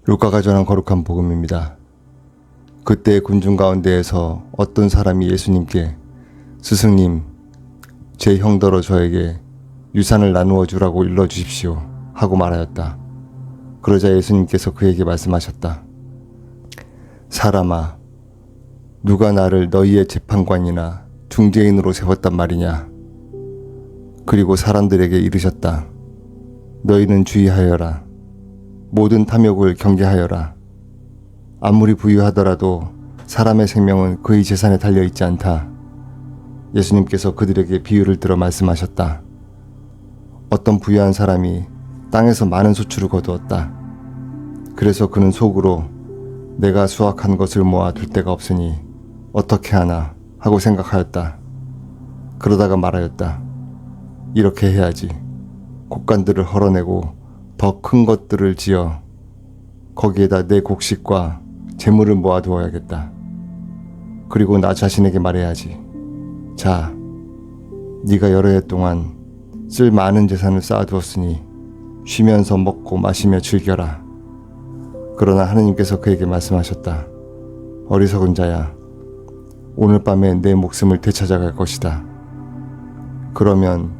루카가 전한 거룩한 복음입니다. 그때 군중 가운데에서 어떤 사람이 예수님께 스승님, 제 형더러 저에게 유산을 나누어 주라고 일러주십시오 하고 말하였다. 그러자 예수님께서 그에게 말씀하셨다. 사람아, 누가 나를 너희의 재판관이나 중재인으로 세웠단 말이냐? 그리고 사람들에게 이르셨다. 너희는 주의하여라. 모든 탐욕을 경계하여라. 아무리 부유하더라도 사람의 생명은 그의 재산에 달려있지 않다. 예수님께서 그들에게 비유를 들어 말씀하셨다. 어떤 부유한 사람이 땅에서 많은 소출을 거두었다. 그래서 그는 속으로 내가 수확한 것을 모아 둘 데가 없으니 어떻게 하나 하고 생각하였다. 그러다가 말하였다. 이렇게 해야지. 곡간들을 헐어내고 더 큰 것들을 지어 거기에다 내 곡식과 재물을 모아두어야겠다. 그리고 나 자신에게 말해야지. 자, 네가 여러 해 동안 쓸 많은 재산을 쌓아두었으니 쉬면서 먹고 마시며 즐겨라. 그러나 하느님께서 그에게 말씀하셨다. 어리석은 자야, 오늘 밤에 내 목숨을 되찾아갈 것이다. 그러면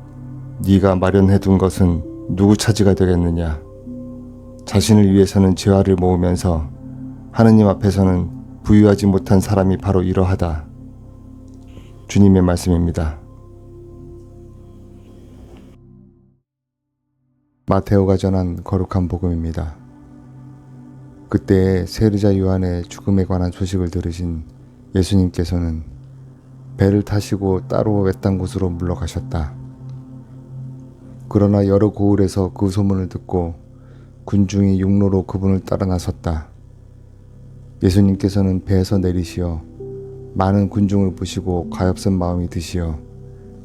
네가 마련해둔 것은 누구 차지가 되겠느냐? 자신을 위해서는 재화를 모으면서 하느님 앞에서는 부유하지 못한 사람이 바로 이러하다. 주님의 말씀입니다. 마테오가 전한 거룩한 복음입니다. 그때 세르자 요한의 죽음에 관한 소식을 들으신 예수님께서는 배를 타시고 따로 외딴 곳으로 물러가셨다. 그러나 여러 고을에서 그 소문을 듣고 군중이 육로로 그분을 따라 나섰다. 예수님께서는 배에서 내리시어 많은 군중을 보시고 가엾은 마음이 드시어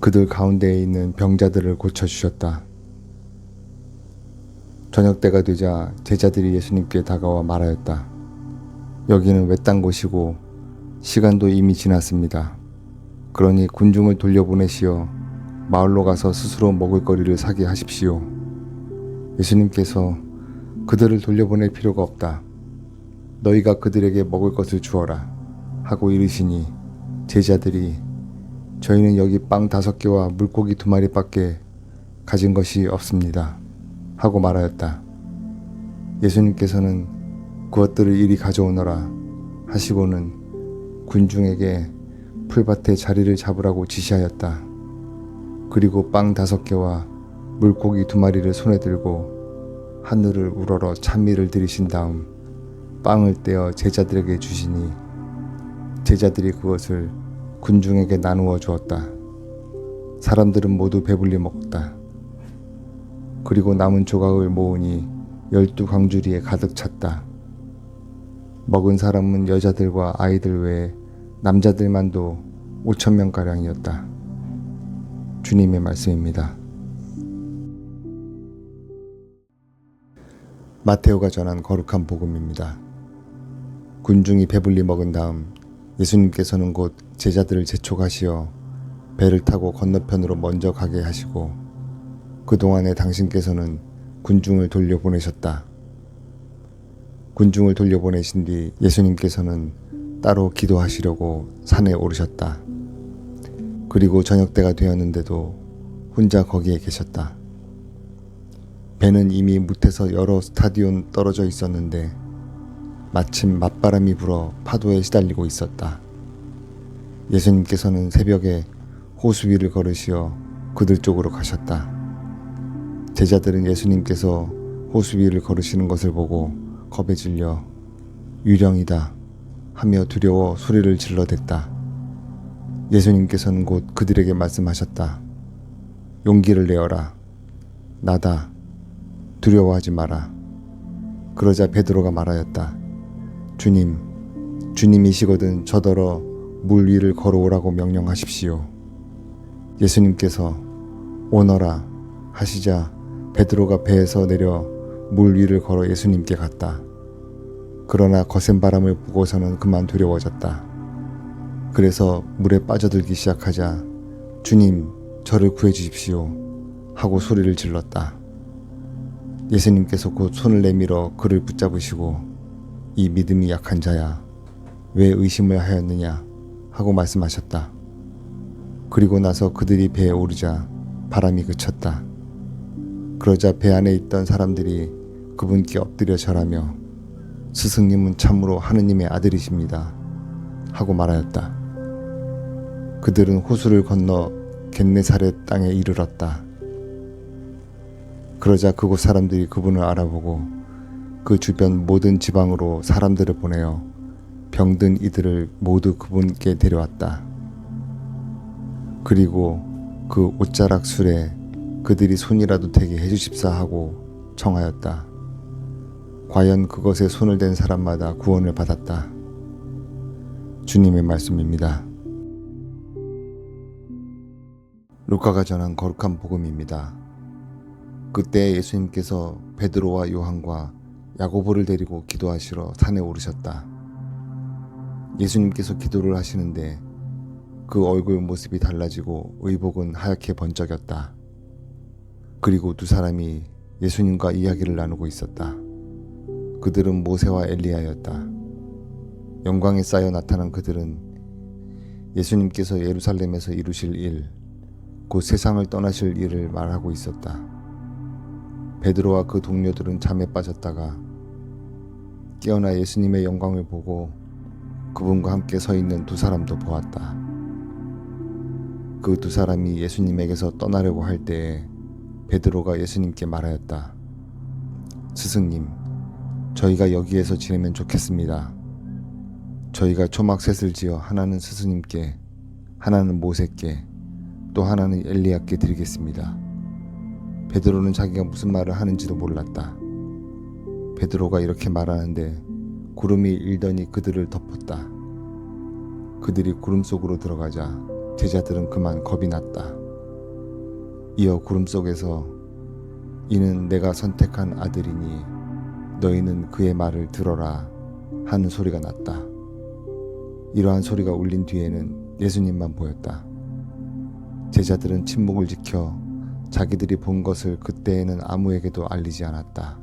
그들 가운데에 있는 병자들을 고쳐주셨다. 저녁 때가 되자 제자들이 예수님께 다가와 말하였다. 여기는 외딴 곳이고 시간도 이미 지났습니다. 그러니 군중을 돌려보내시어 마을로 가서 스스로 먹을 거리를 사게 하십시오. 예수님께서 그들을 돌려보낼 필요가 없다. 너희가 그들에게 먹을 것을 주어라 하고 이르시니 제자들이 저희는 여기 빵 5개와 물고기 2마리밖에 가진 것이 없습니다 하고 말하였다. 예수님께서는 그것들을 이리 가져오너라 하시고는 군중에게 풀밭에 자리를 잡으라고 지시하였다. 그리고 빵 5개와 물고기 2마리를 손에 들고 하늘을 우러러 찬미를 드리신 다음 빵을 떼어 제자들에게 주시니 제자들이 그것을 군중에게 나누어 주었다. 사람들은 모두 배불리 먹었다. 그리고 남은 조각을 모으니 12광주리에 가득 찼다. 먹은 사람은 여자들과 아이들 외에 남자들만도 5,000명가량이었다. 주님의 말씀입니다. 마테오가 전한 거룩한 복음입니다. 군중이 배불리 먹은 다음 예수님께서는 곧 제자들을 재촉하시어 배를 타고 건너편으로 먼저 가게 하시고 그동안에 당신께서는 군중을 돌려보내셨다. 군중을 돌려보내신 뒤 예수님께서는 따로 기도하시려고 산에 오르셨다. 그리고 저녁때가 되었는데도 혼자 거기에 계셨다. 배는 이미 무태서 여러 스타디온 떨어져 있었는데 마침 맞바람이 불어 파도에 시달리고 있었다. 예수님께서는 새벽에 호수 위를 걸으시어 그들 쪽으로 가셨다. 제자들은 예수님께서 호수 위를 걸으시는 것을 보고 겁에 질려 유령이다 하며 두려워 소리를 질러댔다. 예수님께서는 곧 그들에게 말씀하셨다. 용기를 내어라. 나다. 두려워하지 마라. 그러자 베드로가 말하였다. 주님, 주님이시거든 저더러 물 위를 걸어오라고 명령하십시오. 예수님께서 오너라 하시자 베드로가 배에서 내려 물 위를 걸어 예수님께 갔다. 그러나 거센 바람을 보고서는 그만 두려워졌다. 그래서 물에 빠져들기 시작하자 주님, 저를 구해주십시오 하고 소리를 질렀다. 예수님께서 곧 손을 내밀어 그를 붙잡으시고 이 믿음이 약한 자야, 왜 의심을 하였느냐 하고 말씀하셨다. 그리고 나서 그들이 배에 오르자 바람이 그쳤다. 그러자 배 안에 있던 사람들이 그분께 엎드려 절하며 스승님은 참으로 하느님의 아들이십니다 하고 말하였다. 그들은 호수를 건너 겟네사렛 땅에 이르렀다. 그러자 그곳 사람들이 그분을 알아보고 그 주변 모든 지방으로 사람들을 보내어 병든 이들을 모두 그분께 데려왔다. 그리고 그 옷자락 술에 그들이 손이라도 대게 해주십사 하고 청하였다. 과연 그것에 손을 댄 사람마다 구원을 받았다. 주님의 말씀입니다. 루카가 전한 거룩한 복음입니다. 그때 예수님께서 베드로와 요한과 야고보를 데리고 기도하시러 산에 오르셨다. 예수님께서 기도를 하시는데 그 얼굴 모습이 달라지고 의복은 하얗게 번쩍였다. 그리고 두 사람이 예수님과 이야기를 나누고 있었다. 그들은 모세와 엘리야였다. 영광에 쌓여 나타난 그들은 예수님께서 예루살렘에서 이루실 일, 곧 세상을 떠나실 일을 말하고 있었다. 베드로와 그 동료들은 잠에 빠졌다가 깨어나 예수님의 영광을 보고 그분과 함께 서 있는 두 사람도 보았다. 그 두 사람이 예수님에게서 떠나려고 할 때에 베드로가 예수님께 말하였다. 스승님, 저희가 여기에서 지내면 좋겠습니다. 저희가 초막셋을 지어 하나는 스승님께, 하나는 모세께, 또 하나는 엘리야께 드리겠습니다. 베드로는 자기가 무슨 말을 하는지도 몰랐다. 베드로가 이렇게 말하는데 구름이 일더니 그들을 덮었다. 그들이 구름 속으로 들어가자 제자들은 그만 겁이 났다. 이어 구름 속에서 이는 내가 선택한 아들이니 너희는 그의 말을 들어라 하는 소리가 났다. 이러한 소리가 울린 뒤에는 예수님만 보였다. 제자들은 침묵을 지켜 자기들이 본 것을 그때에는 아무에게도 알리지 않았다.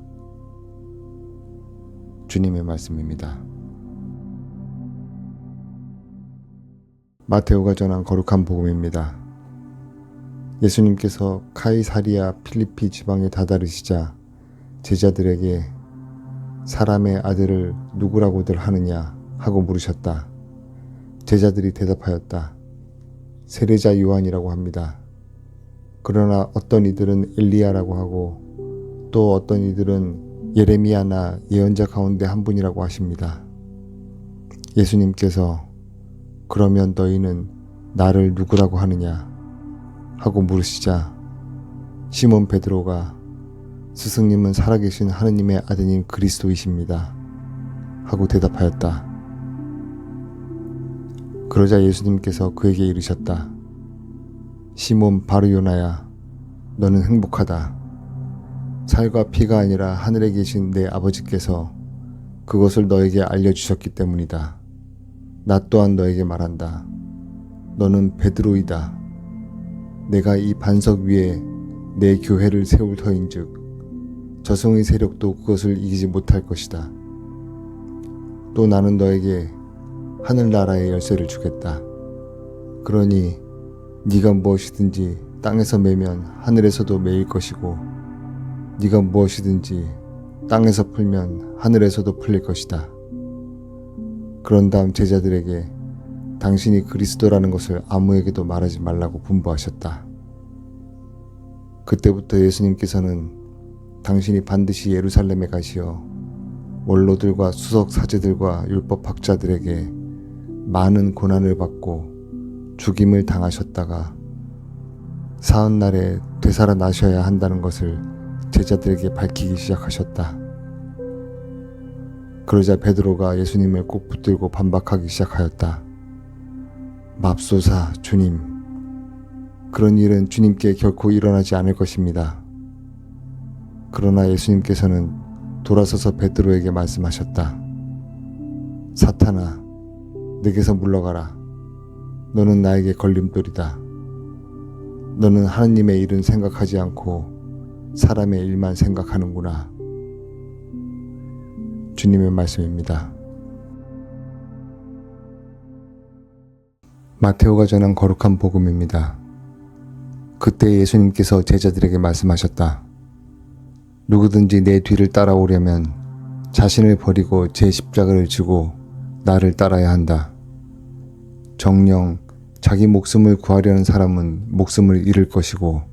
주님의 말씀입니다. 마테오가 전한 거룩한 복음입니다. 예수님께서 카이사리아 필리피 지방에 다다르시자 제자들에게 사람의 아들을 누구라고들 하느냐 하고 물으셨다. 제자들이 대답하였다. 세례자 요한이라고 합니다. 그러나 어떤 이들은 엘리야라고 하고 또 어떤 이들은 예레미야나 예언자 가운데 한 분이라고 하십니다. 예수님께서 그러면 너희는 나를 누구라고 하느냐 하고 물으시자 시몬 베드로가 스승님은 살아계신 하느님의 아드님 그리스도이십니다 하고 대답하였다. 그러자 예수님께서 그에게 이르셨다. 시몬 바르요나야, 너는 행복하다. 살과 피가 아니라 하늘에 계신 내 아버지께서 그것을 너에게 알려주셨기 때문이다. 나 또한 너에게 말한다. 너는 베드로이다. 내가 이 반석 위에 내 교회를 세울 터인즉 저승의 세력도 그것을 이기지 못할 것이다. 또 나는 너에게 하늘나라의 열쇠를 주겠다. 그러니 네가 무엇이든지 땅에서 매면 하늘에서도 매일 것이고 네가 무엇이든지 땅에서 풀면 하늘에서도 풀릴 것이다. 그런 다음 제자들에게 당신이 그리스도라는 것을 아무에게도 말하지 말라고 분부하셨다. 그때부터 예수님께서는 당신이 반드시 예루살렘에 가시어 원로들과 수석 사제들과 율법학자들에게 많은 고난을 받고 죽임을 당하셨다가 사흘날에 되살아나셔야 한다는 것을 제자들에게 밝히기 시작하셨다. 그러자 베드로가 예수님을 꼭 붙들고 반박하기 시작하였다. 맙소사 주님, 그런 일은 주님께 결코 일어나지 않을 것입니다. 그러나 예수님께서는 돌아서서 베드로에게 말씀하셨다. 사탄아, 내게서 물러가라. 너는 나에게 걸림돌이다. 너는 하느님의 일은 생각하지 않고 사람의 일만 생각하는구나. 주님의 말씀입니다. 마테오가 전한 거룩한 복음입니다. 그때 예수님께서 제자들에게 말씀하셨다. 누구든지 내 뒤를 따라오려면 자신을 버리고 제 십자가를 지고 나를 따라야 한다. 정녕 자기 목숨을 구하려는 사람은 목숨을 잃을 것이고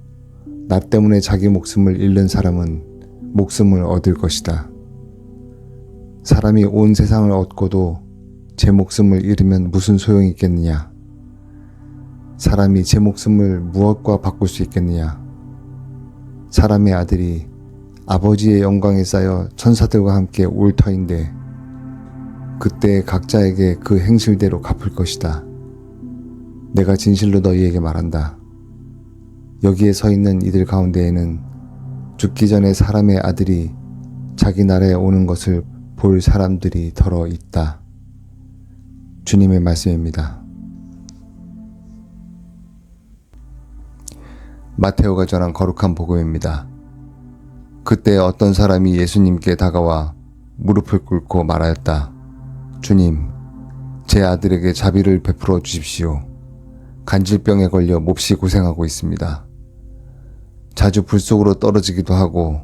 나 때문에 자기 목숨을 잃는 사람은 목숨을 얻을 것이다. 사람이 온 세상을 얻고도 제 목숨을 잃으면 무슨 소용이 있겠느냐? 사람이 제 목숨을 무엇과 바꿀 수 있겠느냐? 사람의 아들이 아버지의 영광에 쌓여 천사들과 함께 올 터인데 그때 각자에게 그 행실대로 갚을 것이다. 내가 진실로 너희에게 말한다. 여기에 서 있는 이들 가운데에는 죽기 전에 사람의 아들이 자기 나라에 오는 것을 볼 사람들이 더러 있다. 주님의 말씀입니다. 마테오가 전한 거룩한 복음입니다. 그때 어떤 사람이 예수님께 다가와 무릎을 꿇고 말하였다. 주님, 제 아들에게 자비를 베풀어 주십시오. 간질병에 걸려 몹시 고생하고 있습니다. 자주 불 속으로 떨어지기도 하고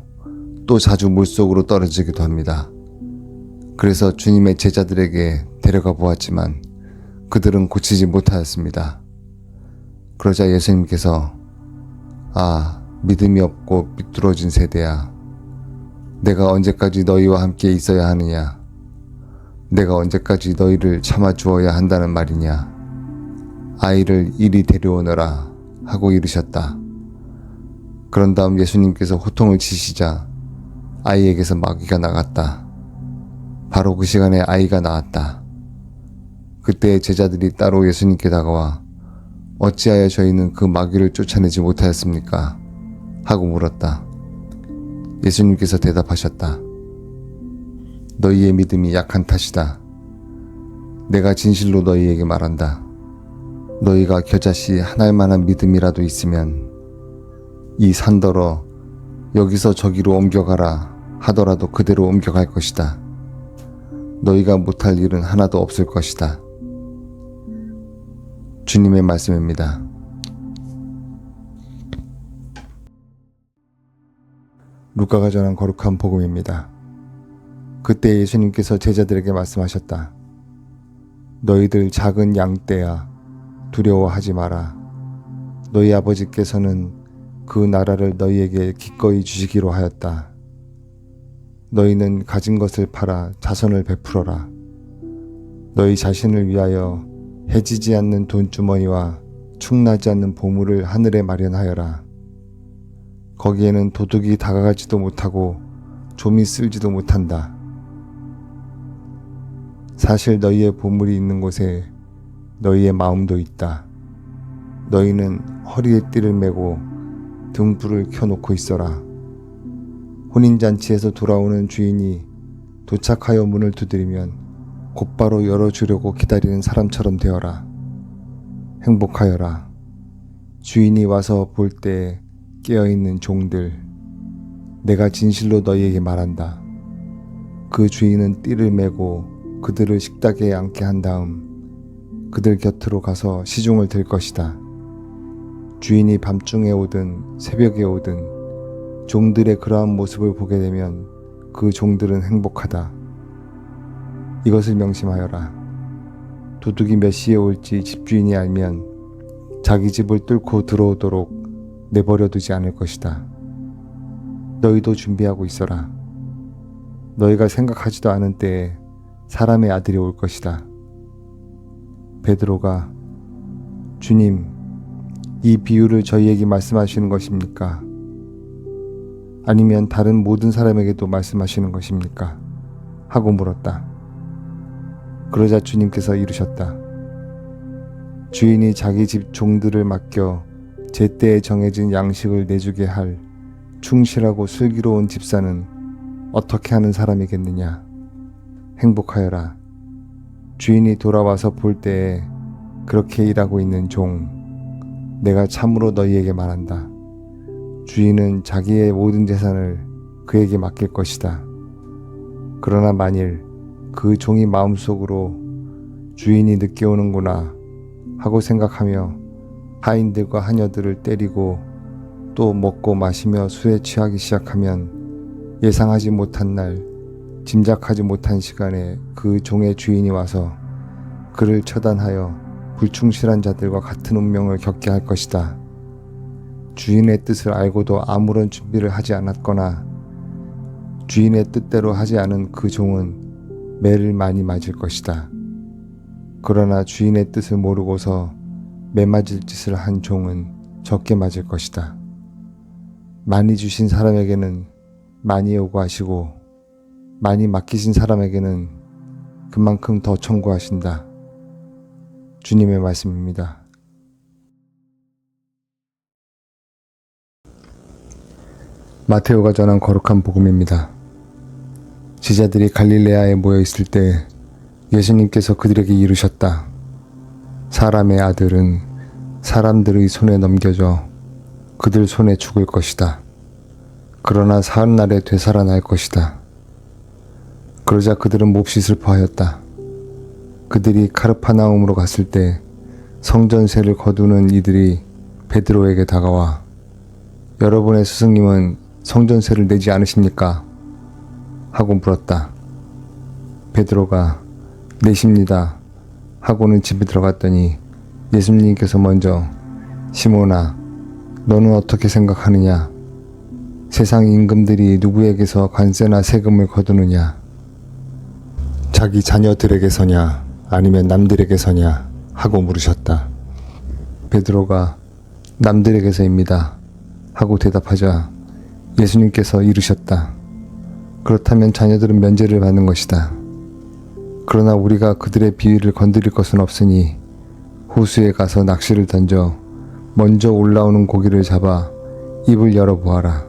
또 자주 물 속으로 떨어지기도 합니다. 그래서 주님의 제자들에게 데려가 보았지만 그들은 고치지 못하였습니다. 그러자 예수님께서 믿음이 없고 삐뚤어진 세대야. 내가 언제까지 너희와 함께 있어야 하느냐? 내가 언제까지 너희를 참아주어야 한다는 말이냐? 아이를 이리 데려오너라 하고 이르셨다. 그런 다음 예수님께서 호통을 치시자 아이에게서 마귀가 나갔다. 바로 그 시간에 아이가 나았다. 그때 제자들이 따로 예수님께 다가와 어찌하여 저희는 그 마귀를 쫓아내지 못하였습니까? 하고 물었다. 예수님께서 대답하셨다. 너희의 믿음이 약한 탓이다. 내가 진실로 너희에게 말한다. 너희가 겨자씨 한 알만한 믿음이라도 있으면 이 산더러 여기서 저기로 옮겨가라 하더라도 그대로 옮겨갈 것이다. 너희가 못할 일은 하나도 없을 것이다. 주님의 말씀입니다. 루카가 전한 거룩한 복음입니다. 그때 예수님께서 제자들에게 말씀하셨다. 너희들 작은 양떼야 두려워하지 마라. 너희 아버지께서는 그 나라를 너희에게 기꺼이 주시기로 하였다. 너희는 가진 것을 팔아 자선을 베풀어라. 너희 자신을 위하여 해지지 않는 돈주머니와 축나지 않는 보물을 하늘에 마련하여라. 거기에는 도둑이 다가가지도 못하고 좀이 쓸지도 못한다. 사실 너희의 보물이 있는 곳에 너희의 마음도 있다. 너희는 허리에 띠를 메고 등불을 켜놓고 있어라. 혼인잔치에서 돌아오는 주인이 도착하여 문을 두드리면 곧바로 열어주려고 기다리는 사람처럼 되어라. 행복하여라. 주인이 와서 볼 때에 깨어있는 종들. 내가 진실로 너희에게 말한다. 그 주인은 띠를 메고 그들을 식탁에 앉게 한 다음 그들 곁으로 가서 시중을 들 것이다. 주인이 밤중에 오든 새벽에 오든 종들의 그러한 모습을 보게 되면 그 종들은 행복하다. 이것을 명심하여라. 도둑이 몇 시에 올지 집주인이 알면 자기 집을 뚫고 들어오도록 내버려 두지 않을 것이다. 너희도 준비하고 있어라. 너희가 생각하지도 않은 때에 사람의 아들이 올 것이다. 베드로가 주님, 이 비유를 저희에게 말씀하시는 것입니까? 아니면 다른 모든 사람에게도 말씀하시는 것입니까? 하고 물었다. 그러자 주님께서 이르셨다. 주인이 자기 집 종들을 맡겨 제때에 정해진 양식을 내주게 할 충실하고 슬기로운 집사는 어떻게 하는 사람이겠느냐? 행복하여라. 주인이 돌아와서 볼 때에 그렇게 일하고 있는 종. 내가 참으로 너희에게 말한다. 주인은 자기의 모든 재산을 그에게 맡길 것이다. 그러나 만일 그 종이 마음속으로 주인이 늦게 오는구나 하고 생각하며 하인들과 하녀들을 때리고 또 먹고 마시며 술에 취하기 시작하면 예상하지 못한 날, 짐작하지 못한 시간에 그 종의 주인이 와서 그를 처단하여 불충실한 자들과 같은 운명을 겪게 할 것이다. 주인의 뜻을 알고도 아무런 준비를 하지 않았거나 주인의 뜻대로 하지 않은 그 종은 매를 많이 맞을 것이다. 그러나 주인의 뜻을 모르고서 매 맞을 짓을 한 종은 적게 맞을 것이다. 많이 주신 사람에게는 많이 요구하시고 많이 맡기신 사람에게는 그만큼 더 청구하신다. 주님의 말씀입니다. 마테오가 전한 거룩한 복음입니다. 제자들이 갈릴레아에 모여 있을 때 예수님께서 그들에게 이르셨다. 사람의 아들은 사람들의 손에 넘겨져 그들 손에 죽을 것이다. 그러나 사흘날에 되살아날 것이다. 그러자 그들은 몹시 슬퍼하였다. 그들이 카르파나움으로 갔을 때 성전세를 거두는 이들이 베드로에게 다가와 여러분의 스승님은 성전세를 내지 않으십니까? 하고 물었다. 베드로가 내십니다 하고는 집에 들어갔더니 예수님께서 먼저 시몬아 너는 어떻게 생각하느냐? 세상 임금들이 누구에게서 관세나 세금을 거두느냐? 자기 자녀들에게서냐 아니면 남들에게서냐 하고 물으셨다. 베드로가 남들에게서입니다 하고 대답하자 예수님께서 이르셨다. 그렇다면 자녀들은 면제를 받는 것이다. 그러나 우리가 그들의 비위를 건드릴 것은 없으니 호수에 가서 낚시를 던져 먼저 올라오는 고기를 잡아 입을 열어보아라.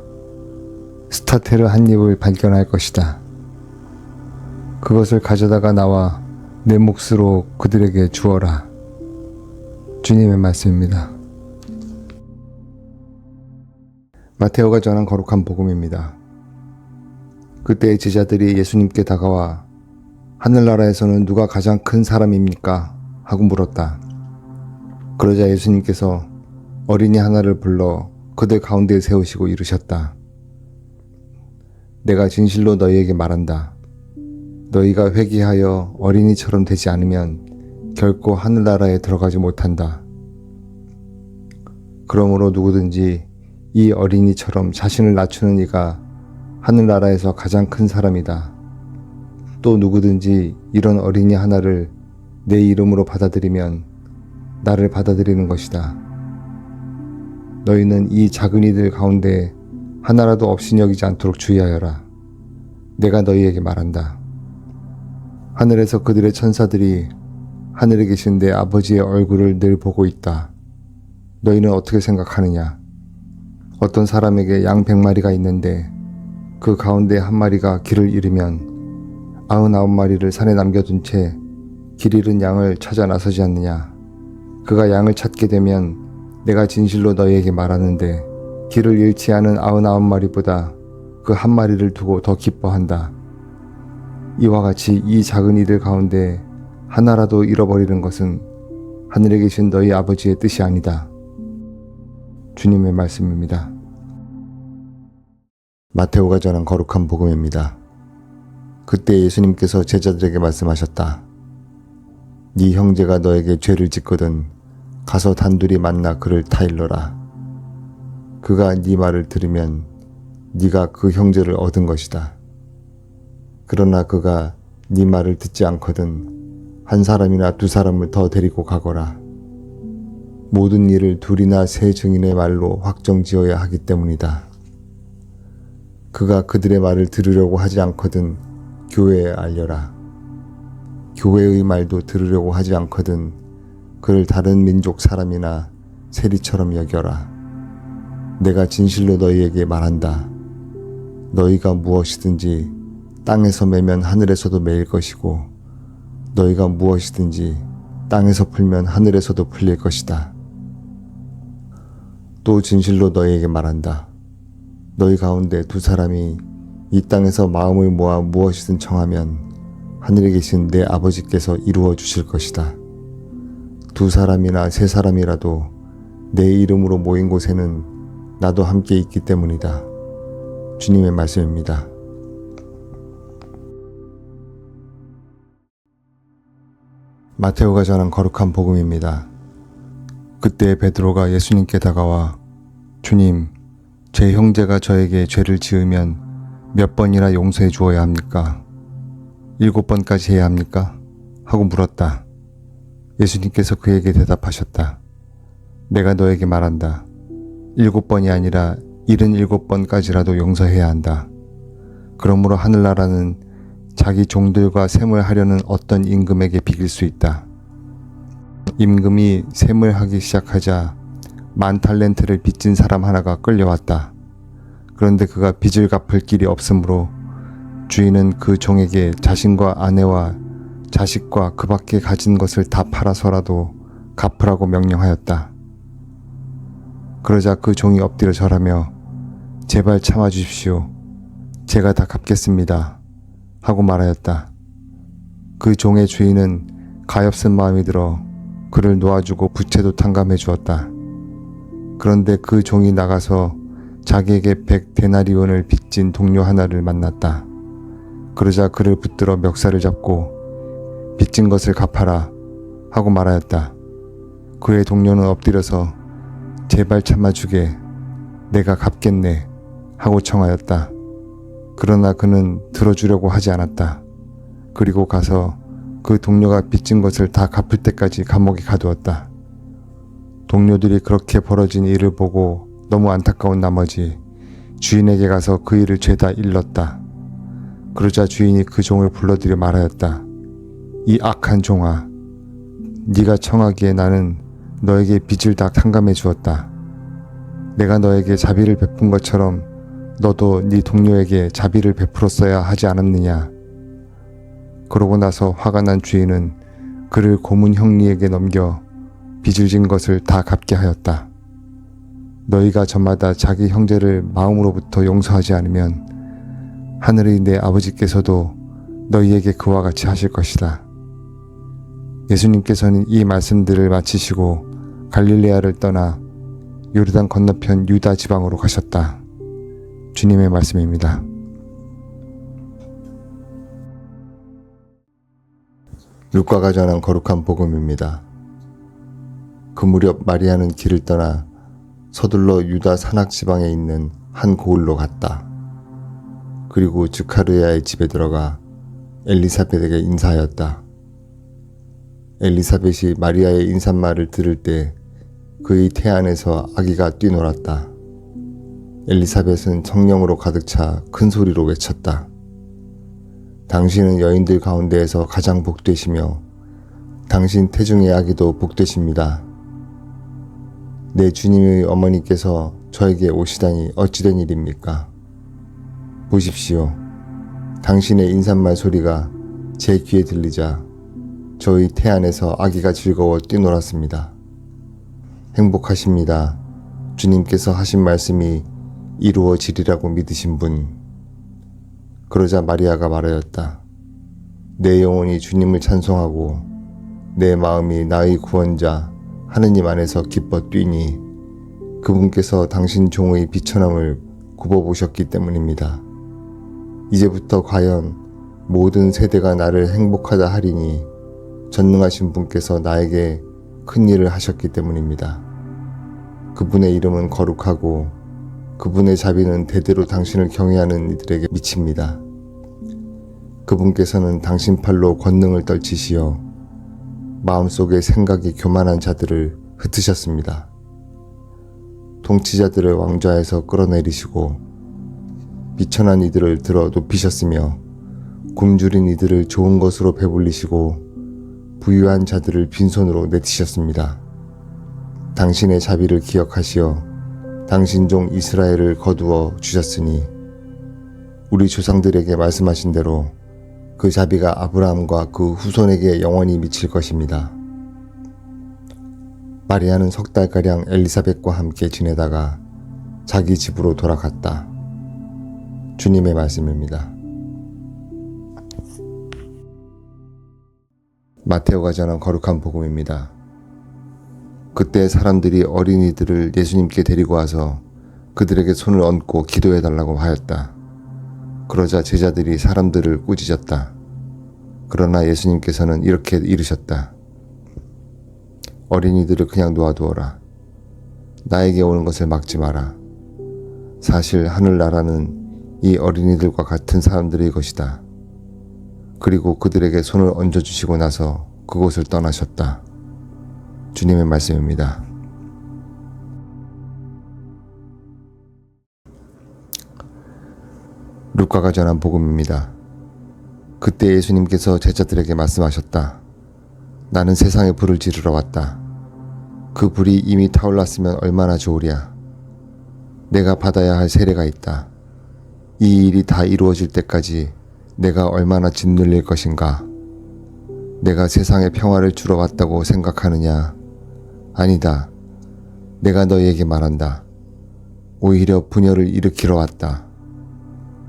스타테르 한 입을 발견할 것이다. 그것을 가져다가 나와 내 몫으로 그들에게 주어라. 주님의 말씀입니다. 마테오가 전한 거룩한 복음입니다. 그때 제자들이 예수님께 다가와 하늘나라에서는 누가 가장 큰 사람입니까? 하고 물었다. 그러자 예수님께서 어린이 하나를 불러 그들 가운데에 세우시고 이르셨다. 내가 진실로 너희에게 말한다. 너희가 회개하여 어린이처럼 되지 않으면 결코 하늘나라에 들어가지 못한다. 그러므로 누구든지 이 어린이처럼 자신을 낮추는 이가 하늘나라에서 가장 큰 사람이다. 또 누구든지 이런 어린이 하나를 내 이름으로 받아들이면 나를 받아들이는 것이다. 너희는 이 작은 이들 가운데 하나라도 없이 여기지 않도록 주의하여라. 내가 너희에게 말한다. 하늘에서 그들의 천사들이 하늘에 계신 내 아버지의 얼굴을 늘 보고 있다. 너희는 어떻게 생각하느냐? 어떤 사람에게 양 100마리가 있는데 그 가운데 한 마리가 길을 잃으면 99마리를 산에 남겨둔 채 길 잃은 양을 찾아 나서지 않느냐? 그가 양을 찾게 되면 내가 진실로 너희에게 말하는데 길을 잃지 않은 99마리보다 그 한 마리를 두고 더 기뻐한다. 이와 같이 이 작은 이들 가운데 하나라도 잃어버리는 것은 하늘에 계신 너희 아버지의 뜻이 아니다. 주님의 말씀입니다. 마테오가 전한 거룩한 복음입니다. 그때 예수님께서 제자들에게 말씀하셨다. 네 형제가 너에게 죄를 짓거든 가서 단둘이 만나 그를 타일러라. 그가 네 말을 들으면 네가 그 형제를 얻은 것이다. 그러나 그가 네 말을 듣지 않거든 한 사람이나 두 사람을 더 데리고 가거라. 모든 일을 둘이나 세 증인의 말로 확정지어야 하기 때문이다. 그가 그들의 말을 들으려고 하지 않거든 교회에 알려라. 교회의 말도 들으려고 하지 않거든 그를 다른 민족 사람이나 세리처럼 여겨라. 내가 진실로 너희에게 말한다. 너희가 무엇이든지 땅에서 매면 하늘에서도 매일 것이고 너희가 무엇이든지 땅에서 풀면 하늘에서도 풀릴 것이다. 또 진실로 너희에게 말한다. 너희 가운데 두 사람이 이 땅에서 마음을 모아 무엇이든 청하면 하늘에 계신 내 아버지께서 이루어 주실 것이다. 2사람이나 3사람이라도 내 이름으로 모인 곳에는 나도 함께 있기 때문이다. 주님의 말씀입니다. 마테오가 전한 거룩한 복음입니다. 그때 베드로가 예수님께 다가와 주님, 제 형제가 저에게 죄를 지으면 몇 번이나 용서해 주어야 합니까? 7번까지 해야 합니까? 하고 물었다. 예수님께서 그에게 대답하셨다. 내가 너에게 말한다. 7번이 아니라 77번까지라도 용서해야 한다. 그러므로 하늘나라는 자기 종들과 셈을 하려는 어떤 임금에게 비길 수 있다. 임금이 셈을 하기 시작하자 10,000달란트를 빚진 사람 하나가 끌려왔다. 그런데 그가 빚을 갚을 길이 없으므로 주인은 그 종에게 자신과 아내와 자식과 그 밖에 가진 것을 다 팔아서라도 갚으라고 명령하였다. 그러자 그 종이 엎드려 절하며 제발 참아주십시오. 제가 다 갚겠습니다. 하고 말하였다. 그 종의 주인은 가엾은 마음이 들어 그를 놓아주고 부채도 탕감해 주었다. 그런데 그 종이 나가서 자기에게 100데나리온을 빚진 동료 하나를 만났다. 그러자 그를 붙들어 멱살을 잡고 빚진 것을 갚아라 하고 말하였다. 그의 동료는 엎드려서 제발 참아주게, 내가 갚겠네 하고 청하였다. 그러나 그는 들어주려고 하지 않았다. 그리고 가서 그 동료가 빚진 것을 다 갚을 때까지 감옥에 가두었다. 동료들이 그렇게 벌어진 일을 보고 너무 안타까운 나머지 주인에게 가서 그 일을 죄다 일렀다. 그러자 주인이 그 종을 불러들여 말하였다. 이 악한 종아, 네가 청하기에 나는 너에게 빚을 다 탕감해 주었다. 내가 너에게 자비를 베푼 것처럼 너도 네 동료에게 자비를 베풀었어야 하지 않았느냐. 그러고 나서 화가 난 주인은 그를 고문 형리에게 넘겨 빚을 진 것을 다 갚게 하였다. 너희가 저마다 자기 형제를 마음으로부터 용서하지 않으면 하늘의 내 아버지께서도 너희에게 그와 같이 하실 것이다. 예수님께서는 이 말씀들을 마치시고 갈릴레아를 떠나 요르단 건너편 유다 지방으로 가셨다. 주님의 말씀입니다. 루카가 전한 거룩한 복음입니다. 그 무렵 마리아는 길을 떠나 서둘러 유다 산악 지방에 있는 한 고을로 갔다. 그리고 즈카르야의 집에 들어가 엘리사벳에게 인사하였다. 엘리사벳이 마리아의 인사말을 들을 때 그의 태 안에서 아기가 뛰놀았다. 엘리사벳은 성령으로 가득 차 큰 소리로 외쳤다. 당신은 여인들 가운데에서 가장 복되시며 당신 태중의 아기도 복되십니다. 내 주님의 어머니께서 저에게 오시다니 어찌된 일입니까? 보십시오. 당신의 인사말 소리가 제 귀에 들리자 저의 태 안에서 아기가 즐거워 뛰놀았습니다. 행복하십니다. 주님께서 하신 말씀이 이루어지리라고 믿으신 분. 그러자 마리아가 말하였다. 내 영혼이 주님을 찬송하고 내 마음이 나의 구원자 하느님 안에서 기뻐 뛰니 그분께서 당신 종의 비천함을 굽어보셨기 때문입니다. 이제부터 과연 모든 세대가 나를 행복하다 하리니 전능하신 분께서 나에게 큰 일을 하셨기 때문입니다. 그분의 이름은 거룩하고 그분의 자비는 대대로 당신을 경외하는 이들에게 미칩니다. 그분께서는 당신 팔로 권능을 떨치시어 마음속에 생각이 교만한 자들을 흩으셨습니다. 통치자들을 왕좌에서 끌어내리시고 비천한 이들을 들어 높이셨으며 굶주린 이들을 좋은 것으로 배불리시고 부유한 자들을 빈손으로 내치셨습니다. 당신의 자비를 기억하시어 당신 종 이스라엘을 거두어 주셨으니 우리 조상들에게 말씀하신 대로 그 자비가 아브라함과 그 후손에게 영원히 미칠 것입니다. 마리아는 3달가량 엘리사벳과 함께 지내다가 자기 집으로 돌아갔다. 주님의 말씀입니다. 마테오가 전한 거룩한 복음입니다. 그때 사람들이 어린이들을 예수님께 데리고 와서 그들에게 손을 얹고 기도해 달라고 하였다. 그러자 제자들이 사람들을 꾸짖었다. 그러나 예수님께서는 이렇게 이르셨다. 어린이들을 그냥 놓아두어라. 나에게 오는 것을 막지 마라. 사실 하늘나라는 이 어린이들과 같은 사람들의 것이다. 그리고 그들에게 손을 얹어주시고 나서 그곳을 떠나셨다. 주님의 말씀입니다. 루카가 전한 복음입니다. 그때 예수님께서 제자들에게 말씀하셨다. 나는 세상에 불을 지르러 왔다. 그 불이 이미 타올랐으면 얼마나 좋으랴. 내가 받아야 할 세례가 있다. 이 일이 다 이루어질 때까지 내가 얼마나 짓눌릴 것인가. 내가 세상에 평화를 주러 왔다고 생각하느냐. 아니다. 내가 너희에게 말한다. 오히려 분열을 일으키러 왔다.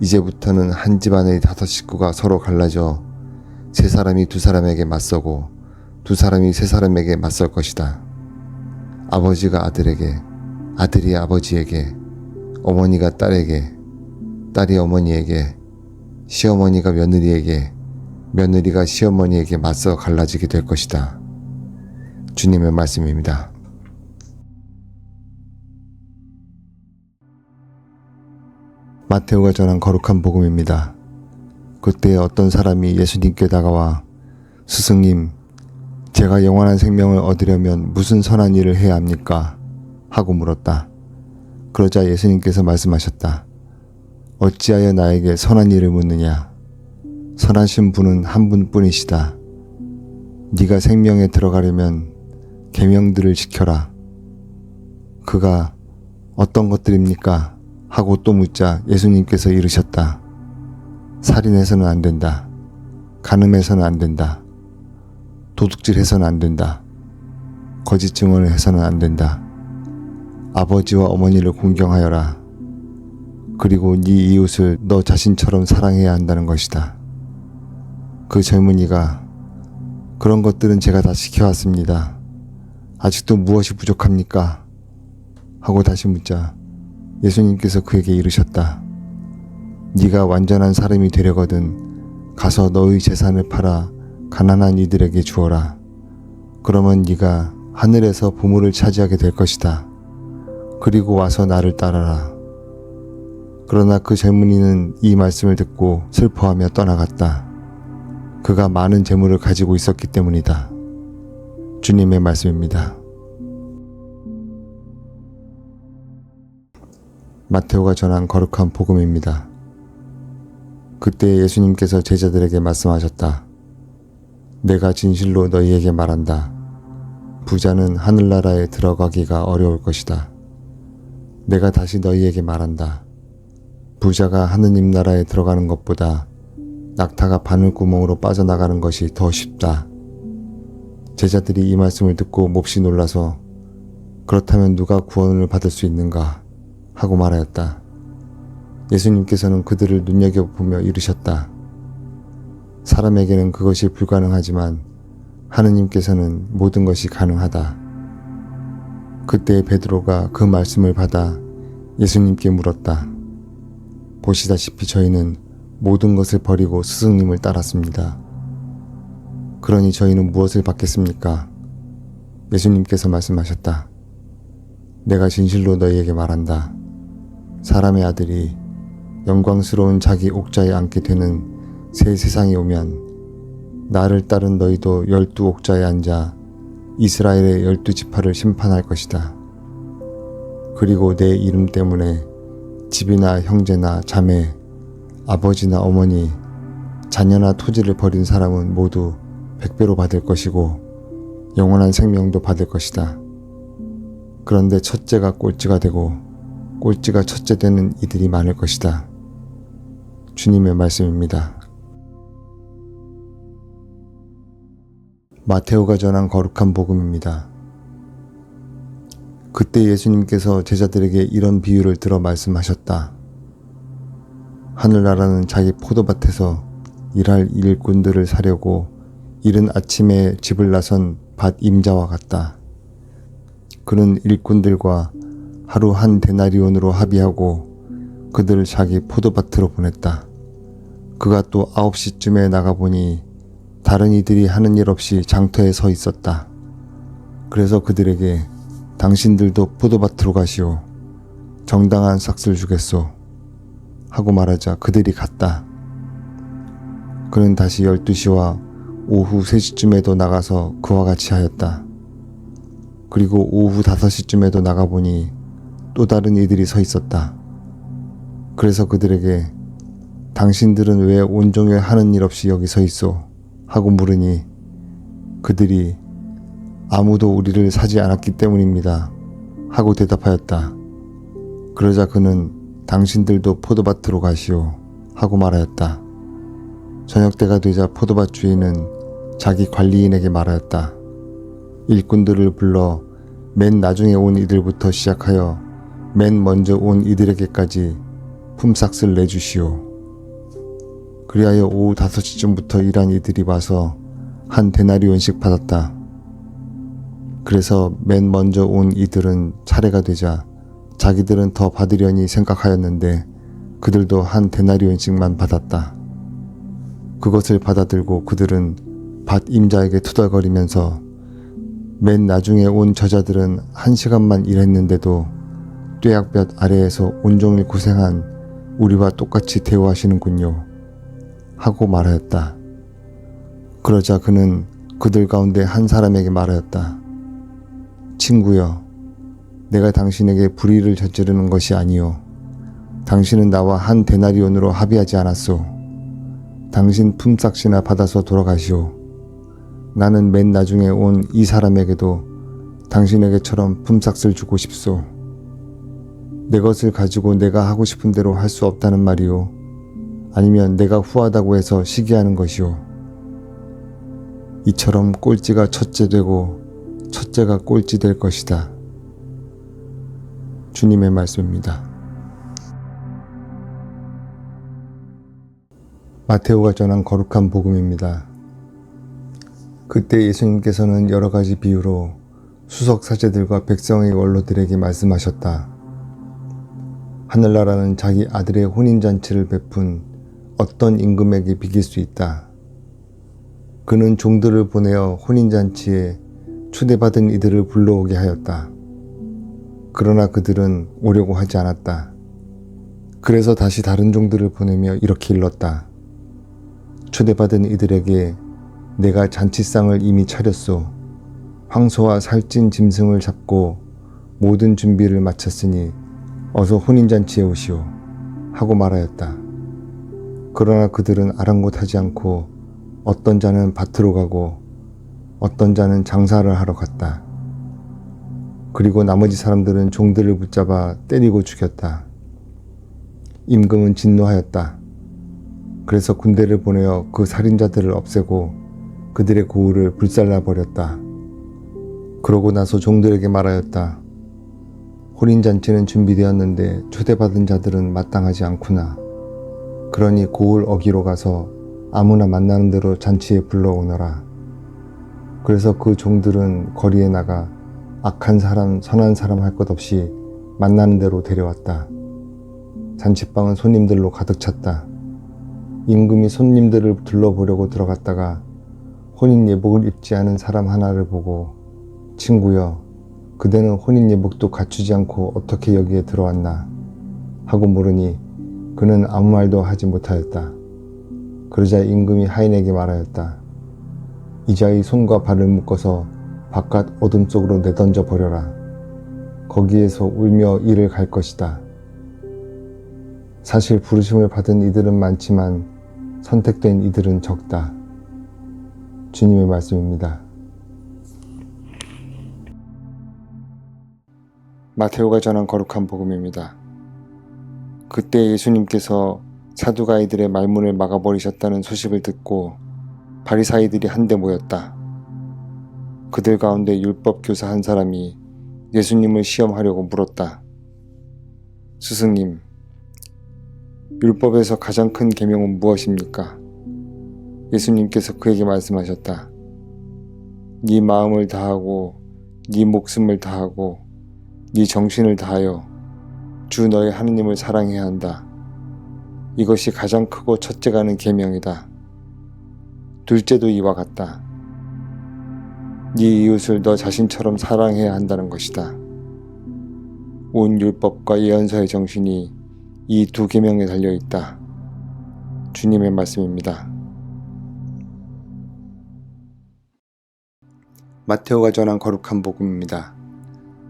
이제부터는 한 집안의 5 식구가 서로 갈라져 3사람이 2사람에게 맞서고 2사람이 3사람에게 맞설 것이다. 아버지가 아들에게, 아들이 아버지에게, 어머니가 딸에게, 딸이 어머니에게, 시어머니가 며느리에게, 며느리가 시어머니에게 맞서 갈라지게 될 것이다. 주님의 말씀입니다. 마테오가 전한 거룩한 복음입니다. 그때 어떤 사람이 예수님께 다가와 스승님, 제가 영원한 생명을 얻으려면 무슨 선한 일을 해야 합니까? 하고 물었다. 그러자 예수님께서 말씀하셨다. 어찌하여 나에게 선한 일을 묻느냐? 선하신 분은 한 분뿐이시다. 네가 생명에 들어가려면 계명들을 지켜라. 그가 어떤 것들입니까? 하고 또 묻자 예수님께서 이르셨다. 살인해서는 안 된다. 간음해서는 안 된다. 도둑질해서는 안 된다. 거짓 증언을 해서는 안 된다. 아버지와 어머니를 공경하여라. 그리고 네 이웃을 너 자신처럼 사랑해야 한다는 것이다. 그 젊은이가 그런 것들은 제가 다 지켜왔습니다. 아직도 무엇이 부족합니까? 하고 다시 묻자 예수님께서 그에게 이르셨다. 네가 완전한 사람이 되려거든 가서 너의 재산을 팔아 가난한 이들에게 주어라. 그러면 네가 하늘에서 보물을 차지하게 될 것이다. 그리고 와서 나를 따라라. 그러나 그 젊은이는 이 말씀을 듣고 슬퍼하며 떠나갔다. 그가 많은 재물을 가지고 있었기 때문이다. 주님의 말씀입니다. 마테오가 전한 거룩한 복음입니다. 그때 예수님께서 제자들에게 말씀하셨다. 내가 진실로 너희에게 말한다. 부자는 하늘나라에 들어가기가 어려울 것이다. 내가 다시 너희에게 말한다. 부자가 하느님 나라에 들어가는 것보다 낙타가 바늘구멍으로 빠져나가는 것이 더 쉽다. 제자들이 이 말씀을 듣고 몹시 놀라서 그렇다면 누가 구원을 받을 수 있는가 하고 말하였다. 예수님께서는 그들을 눈여겨보며 이르셨다. 사람에게는 그것이 불가능하지만 하느님께서는 모든 것이 가능하다. 그때 베드로가 그 말씀을 받아 예수님께 물었다. 보시다시피 저희는 모든 것을 버리고 스승님을 따랐습니다. 그러니 저희는 무엇을 받겠습니까? 예수님께서 말씀하셨다. 내가 진실로 너희에게 말한다. 사람의 아들이 영광스러운 자기 옥좌에 앉게 되는 새 세상이 오면 나를 따른 너희도 12옥좌에 앉아 이스라엘의 12지파를 심판할 것이다. 그리고 내 이름 때문에 집이나 형제나 자매, 아버지나 어머니, 자녀나 토지를 버린 사람은 모두 100배로 받을 것이고 영원한 생명도 받을 것이다. 그런데 첫째가 꼴찌가 되고 꼴찌가 첫째 되는 이들이 많을 것이다. 주님의 말씀입니다. 마테오가 전한 거룩한 복음입니다. 그때 예수님께서 제자들에게 이런 비유를 들어 말씀하셨다. 하늘나라는 자기 포도밭에서 일할 일꾼들을 사려고 이른 아침에 집을 나선 밭 임자와 같다. 그는 일꾼들과 하루 한 데나리온으로 합의하고 그들을 자기 포도밭으로 보냈다. 그가 또 9시쯤에 나가보니 다른 이들이 하는 일 없이 장터에 서 있었다. 그래서 그들에게 당신들도 포도밭으로 가시오. 정당한 삭슬 주겠소. 하고 말하자 그들이 갔다. 그는 다시 12시와 오후 3시쯤에도 나가서 그와 같이 하였다. 그리고 오후 5시쯤에도 나가보니 또 다른 이들이 서 있었다. 그래서 그들에게 당신들은 왜 온종일 하는 일 없이 여기 서 있소? 하고 물으니 그들이 아무도 우리를 사지 않았기 때문입니다. 하고 대답하였다. 그러자 그는 당신들도 포도밭으로 가시오. 하고 말하였다. 저녁 때가 되자 포도밭 주인은 자기 관리인에게 말하였다. 일꾼들을 불러 맨 나중에 온 이들부터 시작하여 맨 먼저 온 이들에게까지 품삯을 내주시오. 그리하여 오후 5시쯤부터 일한 이들이 와서 한 데나리온씩 받았다. 그래서 맨 먼저 온 이들은 차례가 되자 자기들은 더 받으려니 생각하였는데 그들도 한 데나리온씩만 받았다. 그것을 받아들고 그들은 밭 임자에게 투덜거리면서 맨 나중에 온 저자들은 1시간만 일했는데도 뙤약볕 아래에서 온종일 고생한 우리와 똑같이 대우하시는군요. 하고 말하였다. 그러자 그는 그들 가운데 한 사람에게 말하였다. 친구여, 내가 당신에게 불의를 저지르는 것이 아니요. 당신은 나와 한 데나리온으로 합의하지 않았소. 당신 품삯이나 받아서 돌아가시오. 나는 맨 나중에 온 이 사람에게도 당신에게처럼 품삯을 주고 싶소. 내 것을 가지고 내가 하고 싶은 대로 할 수 없다는 말이오. 아니면 내가 후하다고 해서 시기하는 것이오. 이처럼 꼴찌가 첫째 되고 첫째가 꼴찌 될 것이다. 주님의 말씀입니다. 마테오가 전한 거룩한 복음입니다. 그때 예수님께서는 여러 가지 비유로 수석 사제들과 백성의 원로들에게 말씀하셨다. 하늘나라는 자기 아들의 혼인잔치를 베푼 어떤 임금에게 비길 수 있다. 그는 종들을 보내어 혼인잔치에 초대받은 이들을 불러오게 하였다. 그러나 그들은 오려고 하지 않았다. 그래서 다시 다른 종들을 보내며 이렇게 일렀다. 초대받은 이들에게 내가 잔치상을 이미 차렸소. 황소와 살찐 짐승을 잡고 모든 준비를 마쳤으니 어서 혼인잔치에 오시오. 하고 말하였다. 그러나 그들은 아랑곳하지 않고 어떤 자는 밭으로 가고 어떤 자는 장사를 하러 갔다. 그리고 나머지 사람들은 종들을 붙잡아 때리고 죽였다. 임금은 진노하였다. 그래서 군대를 보내어 그 살인자들을 없애고 그들의 고을을 불살라 버렸다. 그러고 나서 종들에게 말하였다. 혼인잔치는 준비되었는데 초대받은 자들은 마땅하지 않구나. 그러니 고을 어기로 가서 아무나 만나는 대로 잔치에 불러오너라. 그래서 그 종들은 거리에 나가 악한 사람, 선한 사람 할 것 없이 만나는 대로 데려왔다. 잔치방은 손님들로 가득 찼다. 임금이 손님들을 둘러보려고 들어갔다가 혼인 예복을 입지 않은 사람 하나를 보고 친구여, 그대는 혼인 예복도 갖추지 않고 어떻게 여기에 들어왔나? 하고 물으니 그는 아무 말도 하지 못하였다. 그러자 임금이 하인에게 말하였다. 이자의 손과 발을 묶어서 바깥 어둠 속으로 내던져 버려라. 거기에서 울며 이를 갈 것이다. 사실 부르심을 받은 이들은 많지만 선택된 이들은 적다. 주님의 말씀입니다. 마테오가 전한 거룩한 복음입니다. 그때 예수님께서 사두가이들의 말문을 막아버리셨다는 소식을 듣고 바리사이들이 한데 모였다. 그들 가운데 율법 교사 한 사람이 예수님을 시험하려고 물었다. 스승님, 율법에서 가장 큰 계명은 무엇입니까? 예수님께서 그에게 말씀하셨다. 네 마음을 다하고 네 목숨을 다하고 네 정신을 다하여 주 너의 하느님을 사랑해야 한다. 이것이 가장 크고 첫째가 는 계명이다. 둘째도 이와 같다. 네 이웃을 너 자신처럼 사랑해야 한다는 것이다. 온 율법과 예언서의 정신이 이 두 계명에 달려 있다. 주님의 말씀입니다. 마테오가 전한 거룩한 복음입니다.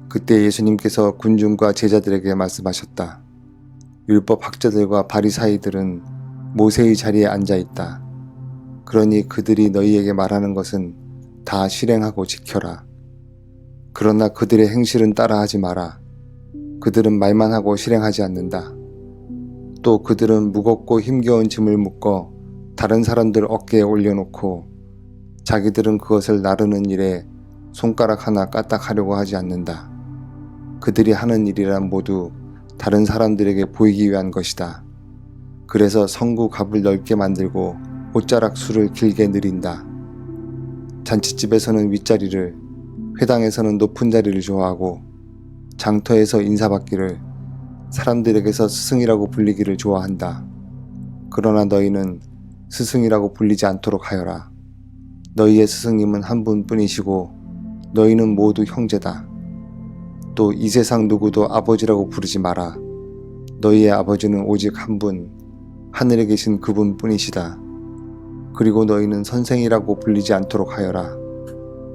그때 예수님께서 군중과 제자들에게 말씀하셨다. 율법 학자들과 바리사이들은 모세의 자리에 앉아 있다. 그러니 그들이 너희에게 말하는 것은 다 실행하고 지켜라. 그러나 그들의 행실은 따라하지 마라. 그들은 말만 하고 실행하지 않는다. 또 그들은 무겁고 힘겨운 짐을 묶어 다른 사람들 어깨에 올려놓고 자기들은 그것을 나르는 일에 손가락 하나 까딱하려고 하지 않는다. 그들이 하는 일이란 모두 다른 사람들에게 보이기 위한 것이다. 그래서 성구 갑을 넓게 만들고 옷자락 수를 길게 늘린다. 잔치집에서는 윗자리를, 회당에서는 높은 자리를 좋아하고 장터에서 인사받기를, 사람들에게서 스승이라고 불리기를 좋아한다. 그러나 너희는 스승이라고 불리지 않도록 하여라. 너희의 스승님은 한 분뿐이시고 너희는 모두 형제다. 또 이 세상 누구도 아버지라고 부르지 마라. 너희의 아버지는 오직 한 분, 하늘에 계신 그분뿐이시다. 그리고 너희는 선생이라고 불리지 않도록 하여라.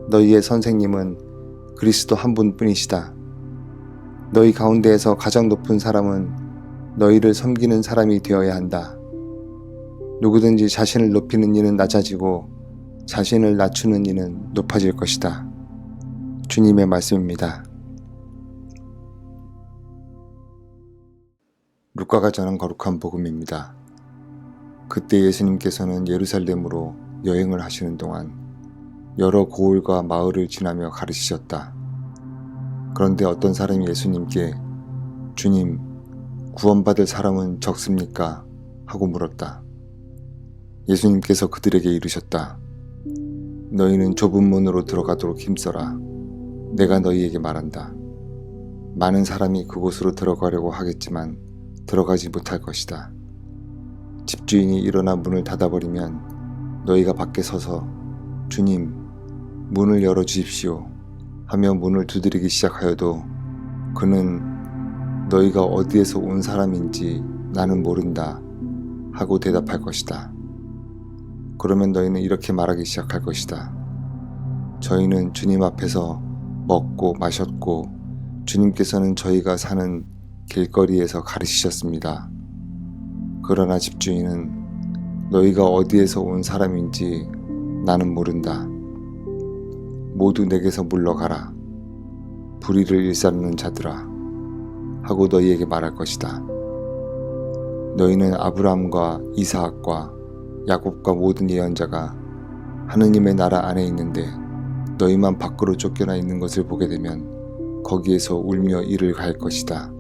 너희의 선생님은 그리스도 한 분뿐이시다. 너희 가운데에서 가장 높은 사람은 너희를 섬기는 사람이 되어야 한다. 누구든지 자신을 높이는 이는 낮아지고 자신을 낮추는 이는 높아질 것이다. 주님의 말씀입니다. 루카가 전한 거룩한 복음입니다. 그때 예수님께서는 예루살렘으로 여행을 하시는 동안 여러 고을과 마을을 지나며 가르치셨다. 그런데 어떤 사람이 예수님께 주님, 구원받을 사람은 적습니까? 하고 물었다. 예수님께서 그들에게 이르셨다. 너희는 좁은 문으로 들어가도록 힘써라. 내가 너희에게 말한다. 많은 사람이 그곳으로 들어가려고 하겠지만 들어가지 못할 것이다. 집주인이 일어나 문을 닫아버리면 너희가 밖에 서서 주님, 문을 열어주십시오 하며 문을 두드리기 시작하여도 그는 너희가 어디에서 온 사람인지 나는 모른다 하고 대답할 것이다. 그러면 너희는 이렇게 말하기 시작할 것이다. 저희는 주님 앞에서 먹고 마셨고 주님께서는 저희가 사는 길거리에서 가르치셨습니다. 그러나 집주인은 너희가 어디에서 온 사람인지 나는 모른다. 모두 내게서 물러가라. 불의를 일삼는 자들아 하고 너희에게 말할 것이다. 너희는 아브라함과 이삭과 야곱과 모든 예언자가 하느님의 나라 안에 있는데 너희만 밖으로 쫓겨나 있는 것을 보게 되면 거기에서 울며 이를 갈 것이다.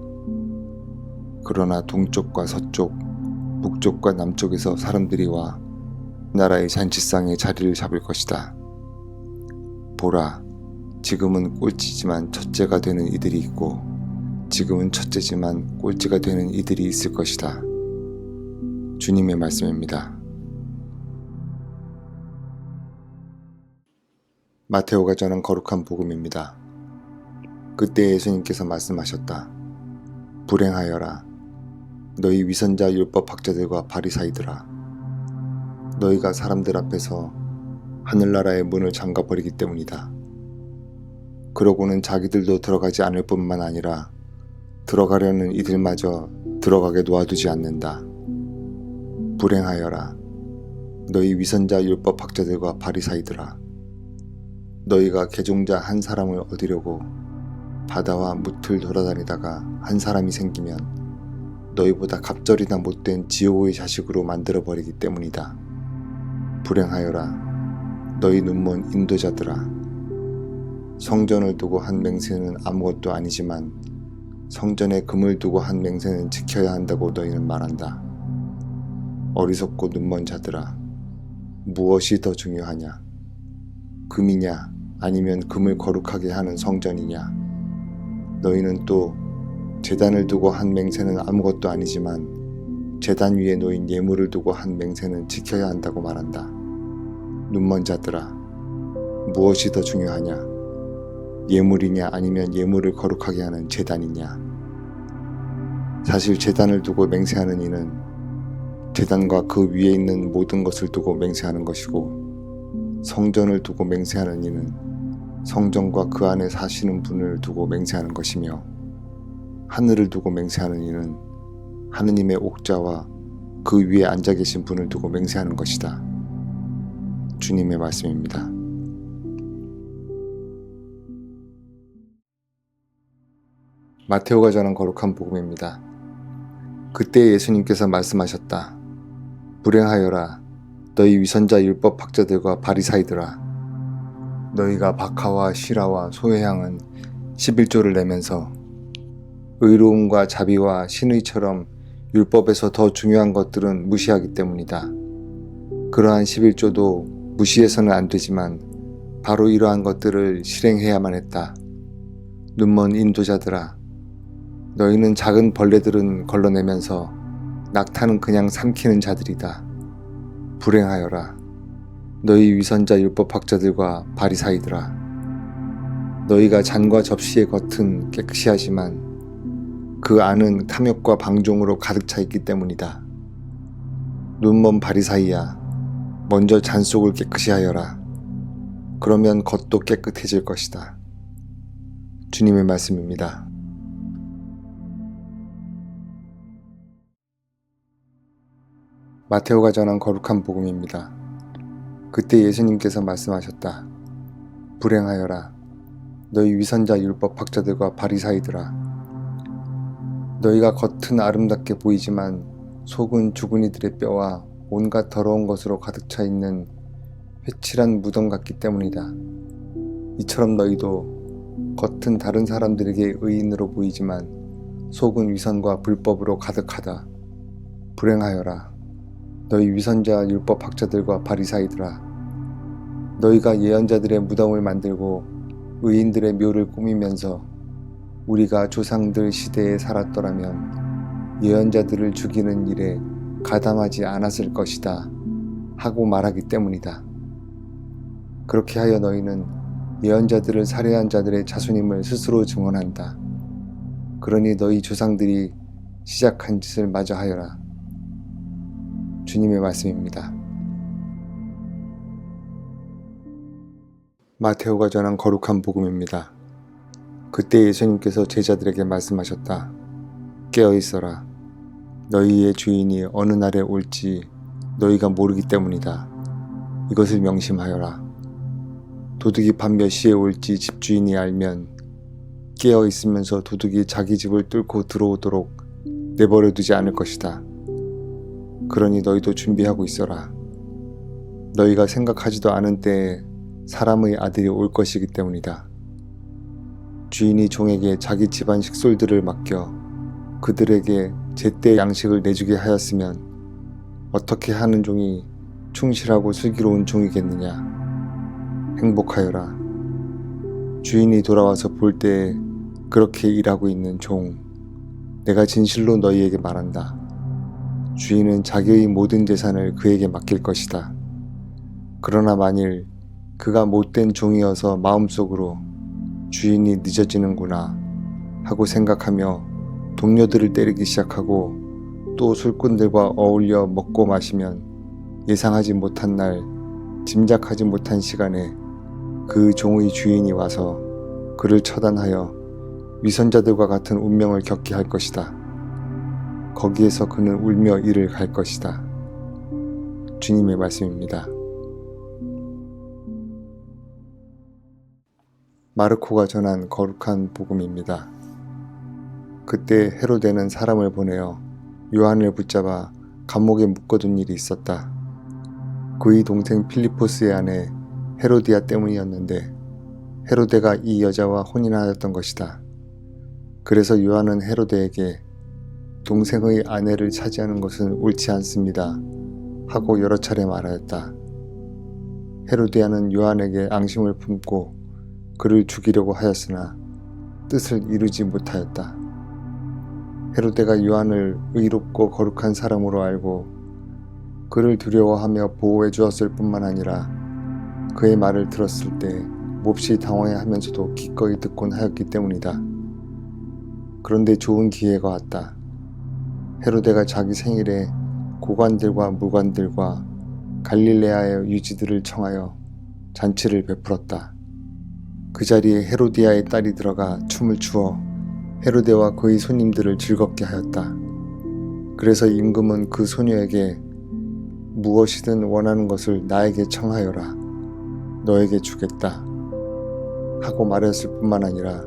그러나 동쪽과 서쪽, 북쪽과 남쪽에서 사람들이 와 나라의 잔치상에 자리를 잡을 것이다. 보라, 지금은 꼴찌지만 첫째가 되는 이들이 있고 지금은 첫째지만 꼴찌가 되는 이들이 있을 것이다. 주님의 말씀입니다. 마테오가 전한 거룩한 복음입니다. 그때 예수님께서 말씀하셨다. 불행하여라. 너희 위선자 율법학자들과 바리사이들아. 너희가 사람들 앞에서 하늘나라의 문을 잠가버리기 때문이다. 그러고는 자기들도 들어가지 않을 뿐만 아니라 들어가려는 이들마저 들어가게 놓아두지 않는다. 불행하여라. 너희 위선자 율법학자들과 바리사이들아. 너희가 개종자 한 사람을 얻으려고 바다와 무틀 돌아다니다가 한 사람이 생기면 너희보다 갑절이나 못된 지옥의 자식으로 만들어버리기 때문이다. 불행하여라. 너희 눈먼 인도자들아. 성전을 두고 한 맹세는 아무것도 아니지만 성전에 금을 두고 한 맹세는 지켜야 한다고 너희는 말한다. 어리석고 눈먼 자들아, 무엇이 더 중요하냐? 금이냐 아니면 금을 거룩하게 하는 성전이냐? 너희는 또 제단을 두고 한 맹세는 아무것도 아니지만 제단 위에 놓인 예물을 두고 한 맹세는 지켜야 한다고 말한다. 눈먼 자들아, 무엇이 더 중요하냐? 예물이냐 아니면 예물을 거룩하게 하는 제단이냐? 사실 제단을 두고 맹세하는 이는 제단과 그 위에 있는 모든 것을 두고 맹세하는 것이고, 성전을 두고 맹세하는 이는 성전과 그 안에 사시는 분을 두고 맹세하는 것이며, 하늘을 두고 맹세하는 이는 하느님의 옥자와 그 위에 앉아 계신 분을 두고 맹세하는 것이다. 주님의 말씀입니다. 마테오가 전한 거룩한 복음입니다. 그때 예수님께서 말씀하셨다. 불행하여라, 너희 위선자 율법학자들과 바리사이들아. 너희가 박하와 시라와 소회향은 11조를 내면서 의로움과 자비와 신의처럼 율법에서 더 중요한 것들은 무시하기 때문이다. 그러한 11조도 무시해서는 안 되지만 바로 이러한 것들을 실행해야만 했다. 눈먼 인도자들아, 너희는 작은 벌레들은 걸러내면서 낙타는 그냥 삼키는 자들이다. 불행하여라, 너희 위선자 율법학자들과 바리사이들아. 너희가 잔과 접시의 겉은 깨끗이 하지만 그 안은 탐욕과 방종으로 가득 차 있기 때문이다. 눈먼 바리사이야, 먼저 잔 속을 깨끗이 하여라. 그러면 겉도 깨끗해질 것이다. 주님의 말씀입니다. 마테오가 전한 거룩한 복음입니다. 그때 예수님께서 말씀하셨다. 불행하여라, 너희 위선자 율법학자들과 바리사이들아. 너희가 겉은 아름답게 보이지만 속은 죽은 이들의 뼈와 온갖 더러운 것으로 가득 차 있는 회칠한 무덤 같기 때문이다. 이처럼 너희도 겉은 다른 사람들에게 의인으로 보이지만 속은 위선과 불법으로 가득하다. 불행하여라, 너희 위선자 율법학자들과 바리사이들아. 너희가 예언자들의 무덤을 만들고 의인들의 묘를 꾸미면서 우리가 조상들 시대에 살았더라면 예언자들을 죽이는 일에 가담하지 않았을 것이다 하고 말하기 때문이다. 그렇게 하여 너희는 예언자들을 살해한 자들의 자손임을 스스로 증언한다. 그러니 너희 조상들이 시작한 짓을 마저 하여라. 주님의 말씀입니다. 마테오가 전한 거룩한 복음입니다. 그때 예수님께서 제자들에게 말씀하셨다. 깨어 있어라. 너희의 주인이 어느 날에 올지 너희가 모르기 때문이다. 이것을 명심하여라. 도둑이 밤 몇 시에 올지 집주인이 알면 깨어 있으면서 도둑이 자기 집을 뚫고 들어오도록 내버려 두지 않을 것이다. 그러니 너희도 준비하고 있어라. 너희가 생각하지도 않은 때에 사람의 아들이 올 것이기 때문이다. 주인이 종에게 자기 집안 식솔들을 맡겨 그들에게 제때 양식을 내주게 하였으면 어떻게 하는 종이 충실하고 슬기로운 종이겠느냐. 행복하여라. 주인이 돌아와서 볼 때에 그렇게 일하고 있는 종. 내가 진실로 너희에게 말한다. 주인은 자기의 모든 재산을 그에게 맡길 것이다. 그러나 만일 그가 못된 종이어서 마음속으로 주인이 늦어지는구나 하고 생각하며 동료들을 때리기 시작하고 또 술꾼들과 어울려 먹고 마시면 예상하지 못한 날, 짐작하지 못한 시간에 그 종의 주인이 와서 그를 처단하여 위선자들과 같은 운명을 겪게 할 것이다. 거기에서 그는 울며 이를 갈 것이다. 주님의 말씀입니다. 마르코가 전한 거룩한 복음입니다. 그때 헤로데는 사람을 보내어 요한을 붙잡아 감옥에 묶어둔 일이 있었다. 그의 동생 필리포스의 아내 헤로디아 때문이었는데 헤로데가 이 여자와 혼인하였던 것이다. 그래서 요한은 헤로데에게 동생의 아내를 차지하는 것은 옳지 않습니다 하고 여러 차례 말하였다. 헤로디아는 요한에게 앙심을 품고 그를 죽이려고 하였으나 뜻을 이루지 못하였다. 헤로데가 요한을 의롭고 거룩한 사람으로 알고 그를 두려워하며 보호해 주었을 뿐만 아니라 그의 말을 들었을 때 몹시 당황해하면서도 기꺼이 듣곤 하였기 때문이다. 그런데 좋은 기회가 왔다. 헤로데가 자기 생일에 고관들과 무관들과 갈릴레아의 유지들을 청하여 잔치를 베풀었다. 그 자리에 헤로디아의 딸이 들어가 춤을 추어 헤로데와 그의 손님들을 즐겁게 하였다. 그래서 임금은 그 소녀에게 무엇이든 원하는 것을 나에게 청하여라. 너에게 주겠다. 하고 말했을 뿐만 아니라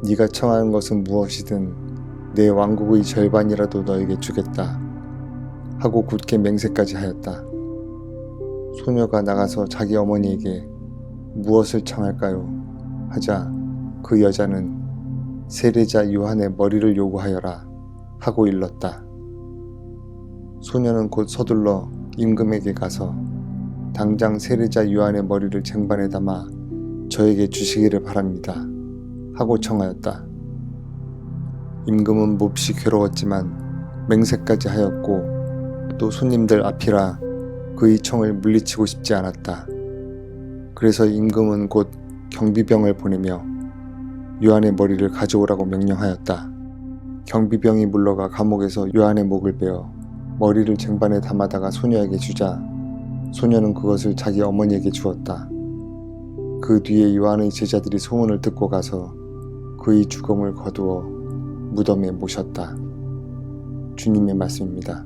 네가 청하는 것은 무엇이든 내 왕국의 절반이라도 너에게 주겠다. 하고 굳게 맹세까지 하였다. 소녀가 나가서 자기 어머니에게 무엇을 청할까요? 하자 그 여자는 세례자 요한의 머리를 요구하여라 하고 일렀다. 소녀는 곧 서둘러 임금에게 가서 당장 세례자 요한의 머리를 쟁반에 담아 저에게 주시기를 바랍니다 하고 청하였다. 임금은 몹시 괴로웠지만 맹세까지 하였고 또 손님들 앞이라 그의 청을 물리치고 싶지 않았다. 그래서 임금은 곧 경비병을 보내며 요한의 머리를 가져오라고 명령하였다. 경비병이 물러가 감옥에서 요한의 목을 베어 머리를 쟁반에 담아다가 소녀에게 주자 소녀는 그것을 자기 어머니에게 주었다. 그 뒤에 요한의 제자들이 소문을 듣고 가서 그의 죽음을 거두어 무덤에 모셨다. 주님의 말씀입니다.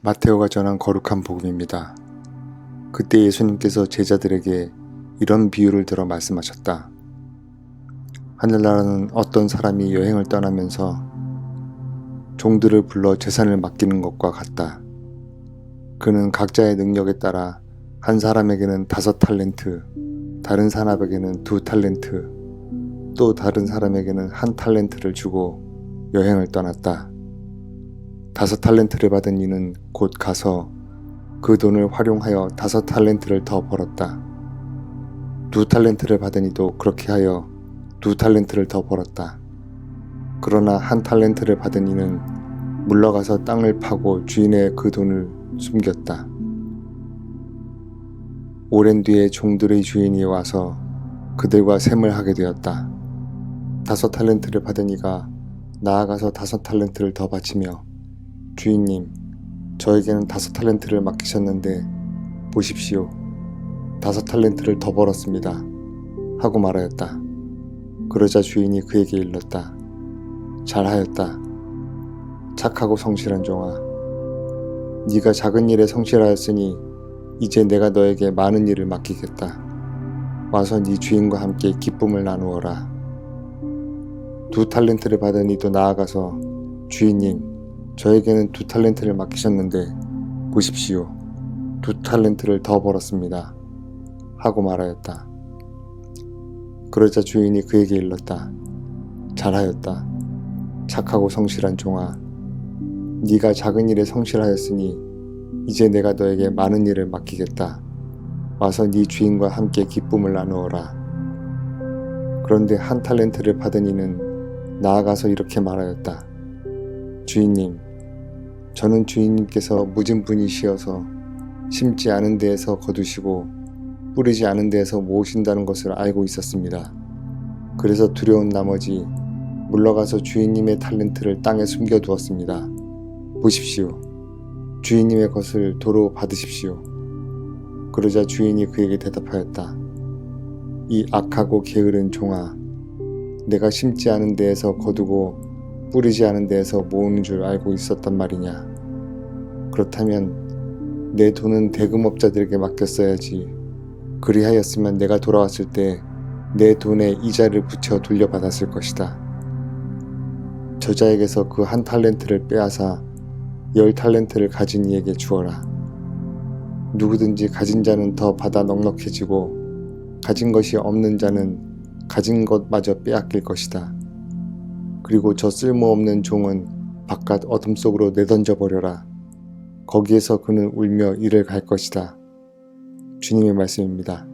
마테오가 전한 거룩한 복음입니다. 그때 예수님께서 제자들에게 이런 비유를 들어 말씀하셨다. 하늘나라는 어떤 사람이 여행을 떠나면서 종들을 불러 재산을 맡기는 것과 같다. 그는 각자의 능력에 따라 한 사람에게는 5달란트, 다른 사람에게는 2달란트, 또 다른 사람에게는 1달란트를 주고 여행을 떠났다. 5달란트를 받은 이는 곧 가서 그 돈을 활용하여 5달란트를 더 벌었다. 2달란트를 받은 이도 그렇게 하여 2달란트를 더 벌었다. 그러나 1달란트를 받은 이는 물러가서 땅을 파고 주인의 그 돈을 숨겼다. 오랜 뒤에 종들의 주인이 와서 그들과 셈을 하게 되었다. 5달란트를 받은 이가 나아가서 5달란트를 더 바치며 주인님, 저에게는 5달란트를 맡기셨는데 보십시오. 5달란트를 더 벌었습니다. 하고 말하였다. 그러자 주인이 그에게 일렀다. 잘하였다. 착하고 성실한 종아. 네가 작은 일에 성실하였으니 이제 내가 너에게 많은 일을 맡기겠다. 와서 네 주인과 함께 기쁨을 나누어라. 2달란트를 받은 이도 나아가서 주인님, 저에게는 2달란트를 맡기셨는데 보십시오. 2달란트를 더 벌었습니다. 하고 말하였다. 그러자 주인이 그에게 일렀다. 잘하였다. 착하고 성실한 종아. 네가 작은 일에 성실하였으니 이제 내가 너에게 많은 일을 맡기겠다. 와서 네 주인과 함께 기쁨을 나누어라. 그런데 1달란트를 받은 이는 나아가서 이렇게 말하였다. 주인님, 저는 주인님께서 무진 분이시어서 심지 않은 데에서 거두시고 뿌리지 않은 데에서 모으신다는 것을 알고 있었습니다. 그래서 두려운 나머지 물러가서 주인님의 달란트를 땅에 숨겨두었습니다. 보십시오. 주인님의 것을 도로 받으십시오. 그러자 주인이 그에게 대답하였다. 이 악하고 게으른 종아, 내가 심지 않은 데에서 거두고 뿌리지 않은 데에서 모으는 줄 알고 있었단 말이냐. 그렇다면 내 돈은 대금업자들에게 맡겼어야지. 그리하였으면 내가 돌아왔을 때 내 돈에 이자를 붙여 돌려받았을 것이다. 저자에게서 그 1달란트를 빼앗아 10달란트를 가진 이에게 주어라. 누구든지 가진 자는 더 받아 넉넉해지고 가진 것이 없는 자는 가진 것마저 빼앗길 것이다. 그리고 저 쓸모없는 종은 바깥 어둠 속으로 내던져 버려라. 거기에서 그는 울며 이를 갈 것이다. 주님의 말씀입니다.